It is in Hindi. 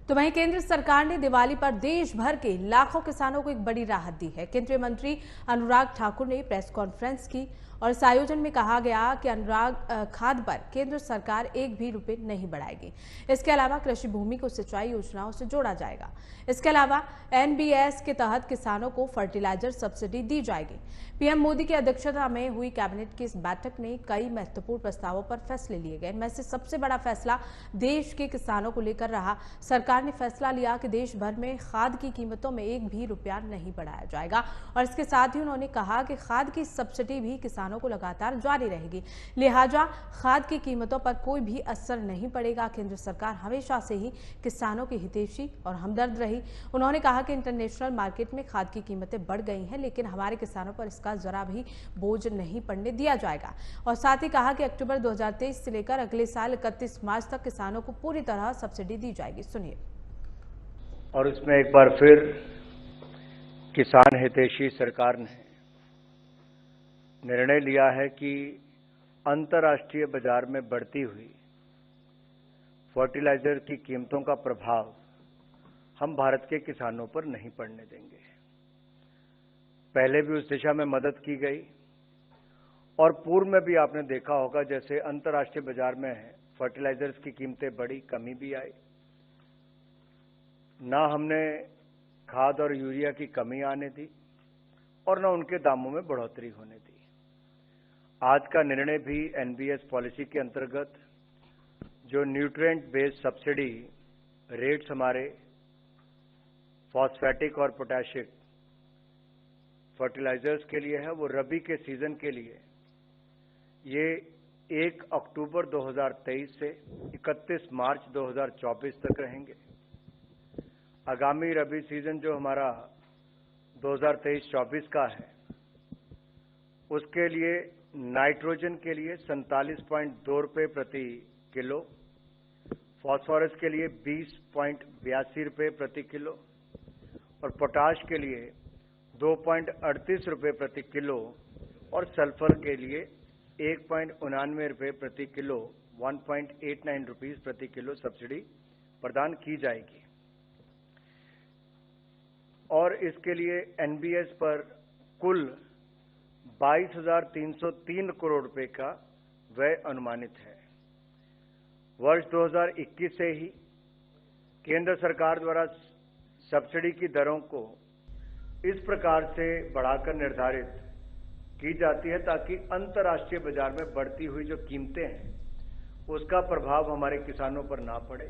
तो वहीं केंद्र सरकार ने दिवाली पर देश भर के लाखों किसानों को एक बड़ी राहत दी है। केंद्रीय मंत्री अनुराग ठाकुर ने प्रेस कॉन्फ्रेंस की और इस आयोजन में कहा गया कि अनुराग खाद पर केंद्र सरकार एक भी रुपए नहीं बढ़ाएगी। इसके अलावा कृषि भूमि को सिंचाई योजनाओं से जोड़ा जाएगा। इसके अलावा एनबीएस के तहत किसानों को फर्टिलाइजर सब्सिडी दी जाएगी। पीएम मोदी की अध्यक्षता में हुई कैबिनेट की इस बैठक में कई महत्वपूर्ण प्रस्तावों पर फैसले लिए गए। इनमें से सबसे बड़ा फैसला देश के किसानों को लेकर रहा। सरकार ने फैसला लिया कि देश भर में खाद की कीमतों में एक भी रुपया नहीं बढ़ाया जाएगा और इसके साथ ही उन्होंने कहा कि खाद की सब्सिडी भी किसानों को लगातार जारी रहेगी, लिहाजा खाद की कीमतों पर कोई भी असर नहीं पड़ेगा। केंद्र सरकार हमेशा से ही किसानों की हितैषी और हमदर्द रही। उन्होंने कहा कि इंटरनेशनल मार्केट में खाद की कीमतें बढ़ गई हैं, लेकिन हमारे किसानों पर इसका जरा भी बोझ नहीं पड़ने दिया जाएगा। और साथ ही कहा कि अक्टूबर 2023 से लेकर अगले साल 31 मार्च तक किसानों को पूरी तरह सब्सिडी दी जाएगी। सुनिए। और इसमें एक बार फिर किसान हितैषी सरकार ने निर्णय लिया है कि अंतर्राष्ट्रीय बाजार में बढ़ती हुई फर्टिलाइजर की कीमतों का प्रभाव हम भारत के किसानों पर नहीं पड़ने देंगे। पहले भी उस दिशा में मदद की गई और पूर्व में भी आपने देखा होगा, जैसे अंतर्राष्ट्रीय बाजार में फर्टिलाइजर्स की कीमतें बढ़ी, कमी भी आई। ना हमने खाद और यूरिया की कमी आने दी और ना उनके दामों में बढ़ोतरी होने दी। आज का निर्णय भी एनबीएस पॉलिसी के अंतर्गत जो न्यूट्रिएंट बेस्ड सब्सिडी रेट्स हमारे फॉस्फेटिक और पोटैशिक फर्टिलाइजर्स के लिए है, वो रबी के सीजन के लिए ये 1 अक्टूबर 2023 से 31 मार्च 2024 तक रहेंगे। आगामी रबी सीजन जो हमारा 2023-24 का है, उसके लिए नाइट्रोजन के लिए 47.2 रुपये प्रति किलो, फॉस्फोरस के लिए 20.82 रुपये प्रति किलो और पोटाश के लिए 2.38 रुपये प्रति किलो और सल्फर के लिए 1.99 रुपये प्रति किलो 1.89 रुपीज प्रति किलो सब्सिडी प्रदान की जाएगी। और इसके लिए एनबीएस पर कुल 22,303 करोड़ रुपए का व्यय अनुमानित है। वर्ष 2021 से ही केंद्र सरकार द्वारा सब्सिडी की दरों को इस प्रकार से बढ़ाकर निर्धारित की जाती है ताकि अंतर्राष्ट्रीय बाजार में बढ़ती हुई जो कीमतें हैं उसका प्रभाव हमारे किसानों पर ना पड़े।